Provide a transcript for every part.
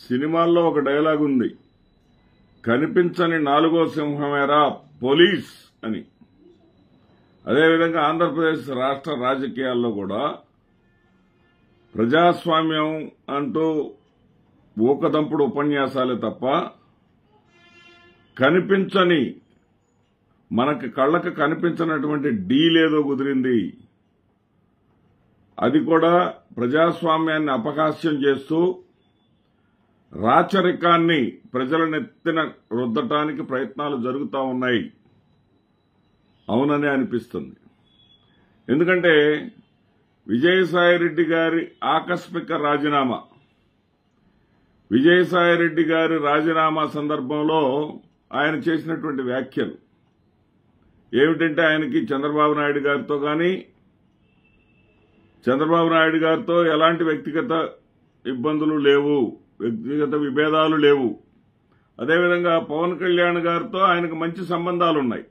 సినిమాల్లో ఒక డైలాగ్ ఉంది, కనిపించని నాలుగో సింహమేరా పోలీస్ అని. అదేవిధంగా ఆంధ్రప్రదేశ్ రాష్ట్ర రాజకీయాల్లో కూడా ప్రజాస్వామ్యం అంటూ ఊకదంపుడు ఉపన్యాసాలే తప్ప కనిపించని, మనకి కళ్ళకు కనిపించినటువంటి డీలేదో కుదిరింది. అది కూడా ప్రజాస్వామ్యాన్ని అపహాస్యం చేస్తూ రాచరికాన్ని ప్రజల నెత్తిన రుద్దటానికి ప్రయత్నాలు జరుగుతూ ఉన్నాయి. అవుననే అనిపిస్తుంది. ఎందుకంటే విజయసాయిరెడ్డి గారి ఆకస్మిక రాజీనామా, విజయసాయిరెడ్డి గారి రాజీనామా సందర్భంలో ఆయన చేసినటువంటి వ్యాఖ్యలు ఏమిటంటే, ఆయనకి చంద్రబాబు నాయుడు గారితో కానీ, చంద్రబాబు నాయుడు గారితో ఎలాంటి వ్యక్తిగత ఇబ్బందులు లేవు, వ్యక్తిగత విభేదాలు లేవు. అదేవిధంగా పవన్ కళ్యాణ్ గారితో ఆయనకు మంచి సంబంధాలున్నాయి.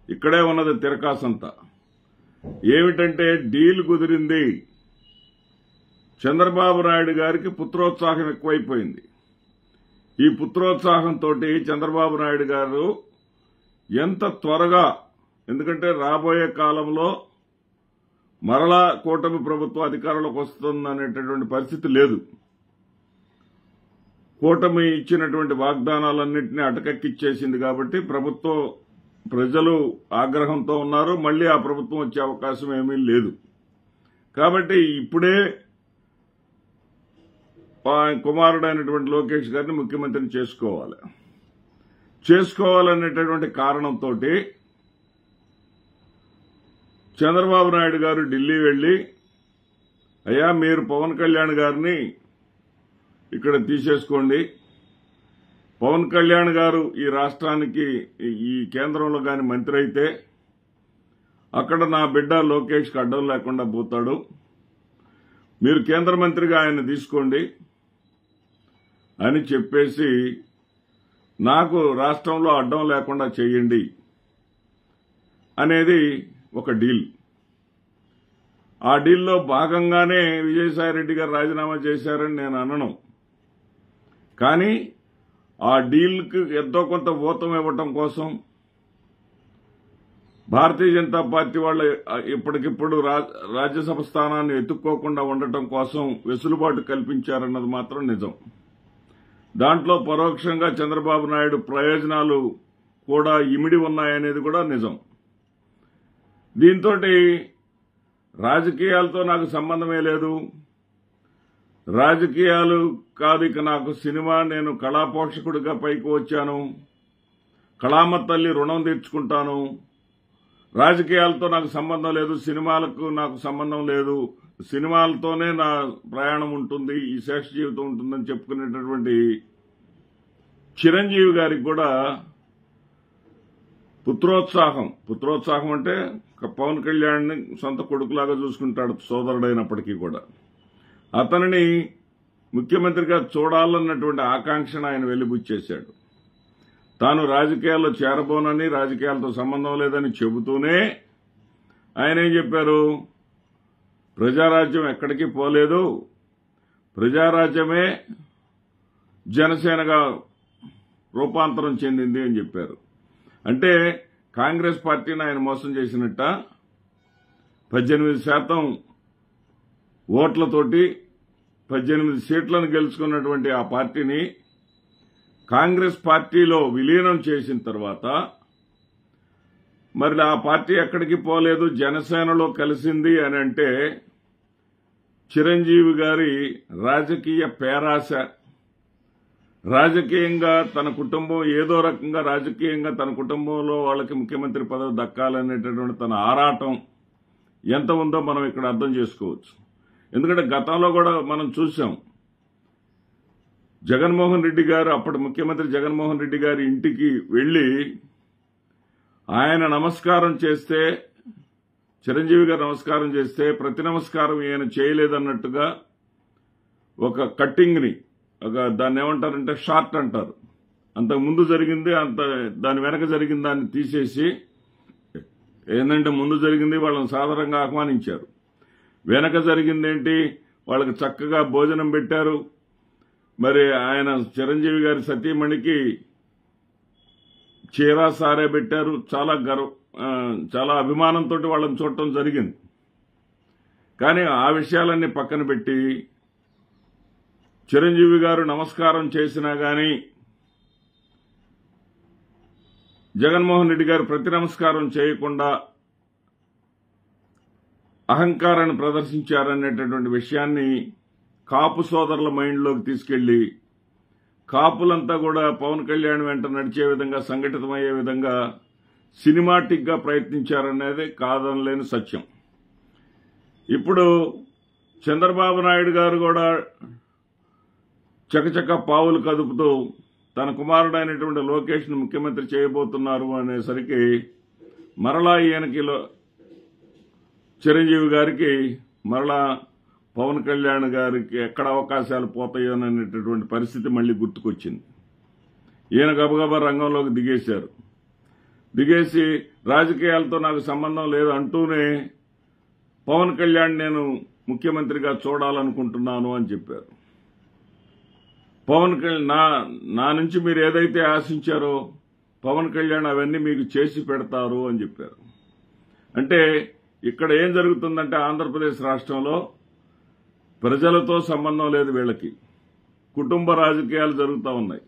ఇక్కడే ఉన్నది తిరకాసంతా. ఏమిటంటే డీల్ కుదిరింది. చంద్రబాబు నాయుడు గారికి పుత్రోత్సాహం ఎక్కువైపోయింది. ఈ పుత్రోత్సాహంతో చంద్రబాబు నాయుడు గారు ఎంత త్వరగా, ఎందుకంటే రాబోయే కాలంలో మరలా కూటమి ప్రభుత్వం అధికారంలోకి వస్తుందనేటటువంటి పరిస్థితి లేదు. కూటమి ఇచ్చినటువంటి వాగ్దానాలన్నింటినీ అటకెక్కిచ్చేసింది కాబట్టి ప్రజలు ఆగ్రహంతో ఉన్నారు. మళ్లీ ఆ ప్రభుత్వం వచ్చే అవకాశం ఏమీ లేదు. కాబట్టి ఇప్పుడే కుమారుడైనటువంటి లోకేష్ గారిని ముఖ్యమంత్రిని చేసుకోవాలనేటటువంటి కారణంతో చంద్రబాబు నాయుడు గారు ఢిల్లీ వెళ్లి, అయ్యా మీరు పవన్ కళ్యాణ్ గారిని ఇక్కడ తీసేసుకోండి, పవన్ కళ్యాణ్ గారు ఈ రాష్ట్రానికి ఈ కేంద్రంలో గాని మంత్రి అయితే అక్కడ నా బిడ్డ లోకేష్కి అడ్డం లేకుండా పోతాడు, మీరు కేంద్ర మంత్రిగా ఆయన తీసుకోండి అని చెప్పేసి నాకు రాష్ట్రంలో అడ్డం లేకుండా చేయండి అనేది ఒక డీల్. ఆ డీల్లో భాగంగానే విజయసాయిరెడ్డి గారు రాజీనామా చేశారని నేను అనను. కానీ ఆ డీల్కి ఎంతో కొంత ఊతం ఇవ్వటం కోసం భారతీయ జనతా పార్టీ వాళ్ళు ఇప్పటికిప్పుడు రాజ్యసభ స్థానాన్ని ఎత్తుక్కోకుండా ఉండటం కోసం వెసులుబాటు కల్పించారన్నది మాత్రం నిజం. దాంట్లో పరోక్షంగా చంద్రబాబు నాయుడు ప్రయోజనాలు కూడా ఇమిడి ఉన్నాయనేది కూడా నిజం. దీంతో రాజకీయాలతో నాకు సంబంధమే లేదు, రాజకీయాలు కాదు ఇక నాకు సినిమా, నేను కళాపోషకుడిగా పైకి వచ్చాను, కళామ తల్లి రుణం తీర్చుకుంటాను, రాజకీయాలతో నాకు సంబంధం లేదు, సినిమాలకు నాకు సంబంధం లేదు, సినిమాలతోనే నా ప్రయాణం ఉంటుంది, ఈ శేష జీవితం ఉంటుందని చెప్పుకునేటటువంటి చిరంజీవి గారికి కూడా పుత్రోత్సాహం అంటే పవన్ కళ్యాణ్ని సొంత కొడుకులాగా చూసుకుంటాడు సోదరుడైనప్పటికీ కూడా. అతనిని ముఖ్యమంత్రిగా చూడాలన్నటువంటి ఆకాంక్షను ఆయన వెలిబుచ్చేశాడు. తాను రాజకీయాల్లో చేరబోనని, రాజకీయాలతో సంబంధం లేదని చెబుతూనే ఆయన ఏం చెప్పారు, ప్రజారాజ్యం ఎక్కడికి పోలేదు, ప్రజారాజ్యమే జనసేనగా రూపాంతరం చెందింది అని చెప్పారు. అంటే కాంగ్రెస్ పార్టీని ఆయన మోసం చేసినట్ట. 18% ఓట్లతోటి 18 సీట్లను గెలుచుకున్నటువంటి ఆ పార్టీని కాంగ్రెస్ పార్టీలో విలీనం చేసిన తర్వాత మరి ఆ పార్టీ ఎక్కడికి పోలేదు, జనసేనలో కలిసింది అని అంటే చిరంజీవి గారి రాజకీయ పేరాశ, రాజకీయంగా తన కుటుంబం ఏదో రకంగా రాజకీయంగా తన కుటుంబంలో వాళ్ళకి ముఖ్యమంత్రి పదవి దక్కాలనేటటువంటి తన ఆరాటం ఎంత ఉందో మనం ఇక్కడ అర్థం చేసుకోవచ్చు. ఎందుకంటే గతంలో కూడా మనం చూసాం, జగన్మోహన్ రెడ్డి గారు, అప్పటి ముఖ్యమంత్రి జగన్మోహన్ రెడ్డి గారి ఇంటికి వెళ్లి ఆయన నమస్కారం చేస్తే, చిరంజీవి గారు నమస్కారం చేస్తే ప్రతి నమస్కారం ఈయన చేయలేదన్నట్టుగా ఒక కట్టింగ్ని, దాన్ని ఏమంటారంటే షార్ట్ అంటారు, అంతకు ముందు జరిగింది దాని వెనక జరిగిన దాన్ని తీసేసి ఏంటంటే ముందు జరిగింది వాళ్ళని సాధారణంగా ఆహ్వానించారు, వెనక జరిగిందేంటి వాళ్ళకి చక్కగా భోజనం పెట్టారు, మరి ఆయన చిరంజీవి గారి సతీమణికి చీరా సారే పెట్టారు. చాలా అభిమానంతో వాళ్ళని చూడటం జరిగింది. కానీ ఆ విషయాలన్నీ పక్కన పెట్టి చిరంజీవి గారు నమస్కారం చేసినా గాని జగన్మోహన్ రెడ్డి గారు ప్రతి నమస్కారం చేయకుండా అహంకారాన్ని ప్రదర్శించారనేటటువంటి విషయాన్ని కాపు సోదరుల మైండ్లోకి తీసుకెళ్లి కాపులంతా కూడా పవన్ కళ్యాణ్ వెంట నడిచే విధంగా సంఘటితమయ్యే విధంగా సినిమాటిక్ గా ప్రయత్నించారనేది కాదనలేని సత్యం. ఇప్పుడు చంద్రబాబు నాయుడు గారు కూడా చకచక పావులు కదుపుతూ తన కుమారుడైనటువంటి లోకేష్ ను ముఖ్యమంత్రి చేయబోతున్నారు అనేసరికి మరలా ఈయనకి చిరంజీవి గారికి మరలా పవన్ కళ్యాణ్ గారికి ఎక్కడ అవకాశాలు పోతాయోననేటటువంటి పరిస్థితి మళ్లీ గుర్తుకొచ్చింది. ఈయన గబగబా రంగంలోకి దిగేసి రాజకీయాలతో నాకు సంబంధం లేదు అంటూనే పవన్ కళ్యాణ్ నేను ముఖ్యమంత్రిగా చూడాలనుకుంటున్నాను అని చెప్పారు. పవన్ కళ్యాణ్ నా నుంచి మీరు ఏదైతే ఆశించారో పవన్ కళ్యాణ్ అవన్నీ మీకు చేసి పెడతారు అని చెప్పారు. అంటే ఇక్కడ ఏం జరుగుతుందంటే ఆంధ్రప్రదేశ్ రాష్ట్రంలో ప్రజలతో సంబంధం లేదు, వీళ్ళకి కుటుంబ రాజకీయాలు జరుగుతూ ఉన్నాయి.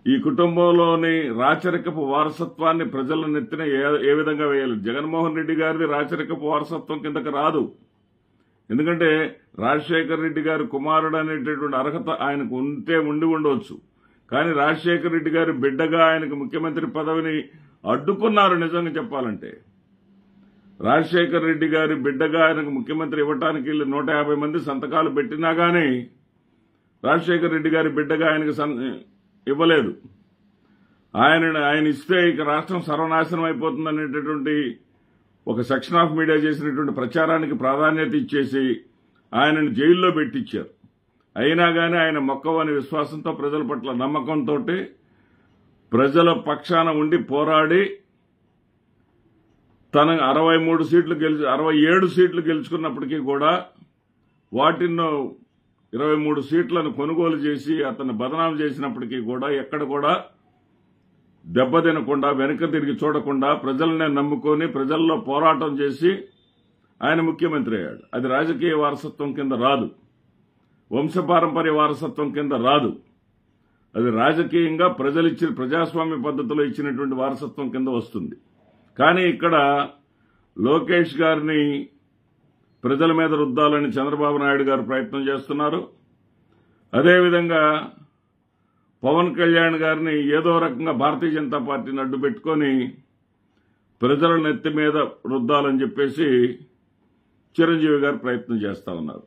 ఈ కుటుంబంలోని రాచరికపు వారసత్వాన్ని ప్రజల నెత్తిన ఏ విధంగా వేయాలి? జగన్మోహన్ రెడ్డి గారిది రాచరికపు వారసత్వం కిందకి రాదు. ఎందుకంటే రాజశేఖర రెడ్డి గారి కుమారుడు అనేటటువంటి అర్హత ఆయనకు ఉండి ఉండవచ్చు. కానీ రాజశేఖర రెడ్డి గారి బిడ్డగా ఆయనకు ముఖ్యమంత్రి పదవిని అడ్డుకున్నారు. నిజంగా చెప్పాలంటే రాజశేఖర రెడ్డి గారి బిడ్డగా ఆయనకు ముఖ్యమంత్రి ఇవ్వటానికి 150 మంది సంతకాలు పెట్టినా గానీ రాజశేఖర రెడ్డి గారి బిడ్డగా ఆయనకు ఇవ్వలేదు. ఆయన ఇస్తే ఇక రాష్ట్రం సర్వనాశనం అయిపోతుందనేటటువంటి ఒక సెక్షన్ ఆఫ్ మీడియా చేసినటువంటి ప్రచారానికి ప్రాధాన్యత ఇచ్చేసి ఆయనను జైల్లో పెట్టించారు. అయినా గానీ ఆయన మొక్కవని విశ్వాసంతో ప్రజల పట్ల నమ్మకంతో ప్రజల పక్షాన ఉండి పోరాడి తన 67 సీట్లు గెలుచుకున్నప్పటికీ కూడా వాటిల్లో 23 సీట్లను కొనుగోలు చేసి అతను బదనాం చేసినప్పటికీ కూడా ఎక్కడ కూడా దెబ్బతినకుండా వెనక తిరిగి చూడకుండా ప్రజలనే నమ్ముకొని ప్రజల్లో పోరాటం చేసి ఆయన ముఖ్యమంత్రి అయ్యాడు. అది రాజకీయ వారసత్వం కింద రాదు, వంశపారంపర్య వారసత్వం కింద రాదు. అది రాజకీయంగా ప్రజలిచ్చిన ప్రజాస్వామ్య పద్ధతిలో ఇచ్చినటువంటి వారసత్వం కింద వస్తుంది. కానీ ఇక్కడ లోకేష్ గారిని ప్రజల మీద రుద్దాలని చంద్రబాబు నాయుడు గారు ప్రయత్నం చేస్తున్నారు. అదేవిధంగా పవన్ కళ్యాణ్ గారిని ఏదో రకంగా భారతీయ జనతా పార్టీని అడ్డు పెట్టుకుని ప్రజల నెత్తి మీద రుద్దాలని చెప్పేసి చిరంజీవి గారు ప్రయత్నం చేస్తా ఉన్నారు.